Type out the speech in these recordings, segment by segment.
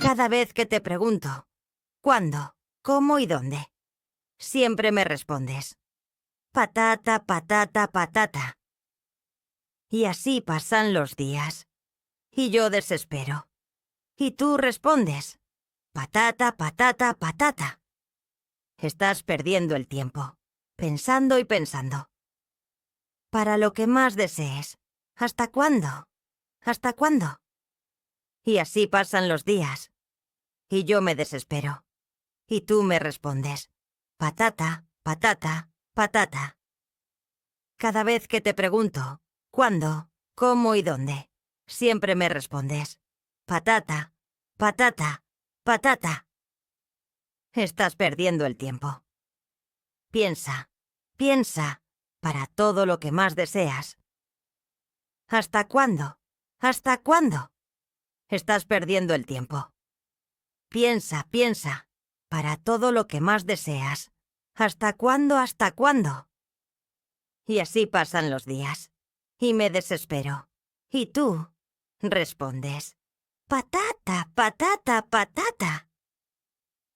Cada vez que te pregunto, ¿cuándo, cómo y dónde? Siempre me respondes, patata, patata, patata. Y así pasan los días. Y yo desespero. Y tú respondes, patata, patata, patata. Estás perdiendo el tiempo, pensando y pensando. Para lo que más desees. ¿Hasta cuándo? ¿Hasta cuándo? Y así pasan los días. Y yo me desespero. Y tú me respondes, patata, patata, patata. Cada vez que te pregunto, ¿cuándo, cómo y dónde? Siempre me respondes, patata, patata, patata. Estás perdiendo el tiempo. Piensa, piensa, para todo lo que más deseas. ¿Hasta cuándo? ¿Hasta cuándo? Estás perdiendo el tiempo. Piensa, piensa, para todo lo que más deseas. ¿Hasta cuándo? ¿Hasta cuándo? Y así pasan los días. Y me desespero. Y tú respondes, patata, patata, patata.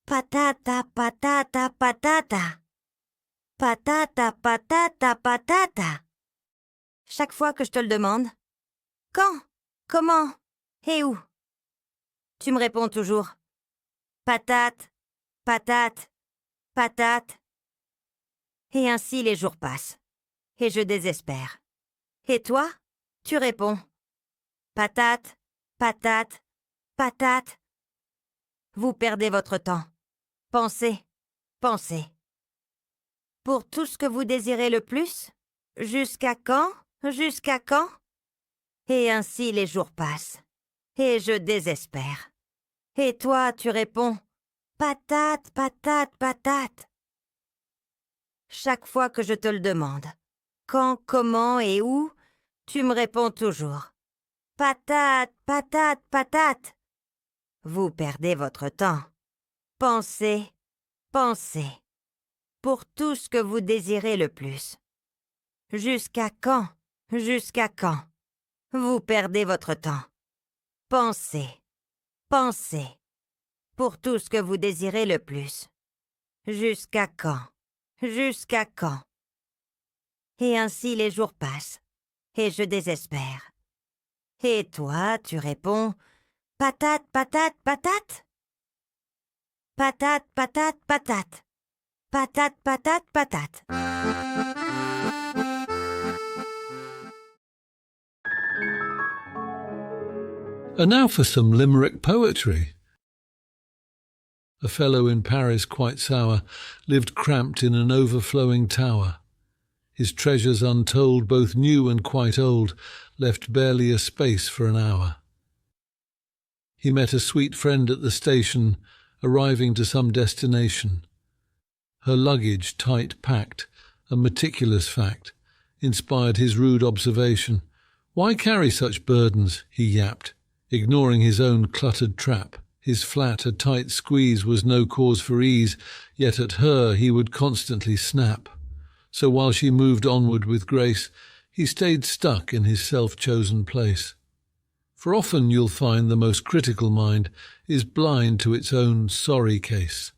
Patata, patata, patata. Patata, patata, patata. Chaque fois que je te le demande, quand, comment et où? Tu me réponds toujours, patate, patate, patate. Et ainsi les jours passent. Et je désespère. Et toi, tu réponds, patate, patate, patate. Vous perdez votre temps. Pensez, pensez. Pour tout ce que vous désirez le plus? Jusqu'à quand? Jusqu'à quand? Et ainsi les jours passent. Et je désespère. Et toi, tu réponds, patate, patate, patate. Chaque fois que je te le demande, quand, comment et où, tu me réponds toujours, patate, patate, patate. Vous perdez votre temps. Pensez, pensez. Pour tout ce que vous désirez le plus. Jusqu'à quand? Jusqu'à quand? Vous perdez votre temps. Pensez, pensez. Pour tout ce que vous désirez le plus. Jusqu'à quand? Jusqu'à quand? Et ainsi les jours passent. Et je désespère. Et toi, tu réponds, patate, patate, patate. Patate, patate, patate. Patate, patate, patate. And now for some Limerick poetry. A fellow in Paris, quite sour, lived cramped in an overflowing tower. His treasures untold, both new and quite old, left barely a space for an hour. He met a sweet friend at the station, arriving to some destination. Her luggage tight packed, a meticulous fact, inspired his rude observation. "Why carry such burdens?" he yapped, ignoring his own cluttered trap. His flat, a tight squeeze was no cause for ease, yet at her he would constantly snap. So while she moved onward with grace, he stayed stuck in his self-chosen place. For often you'll find the most critical mind is blind to its own sorry case.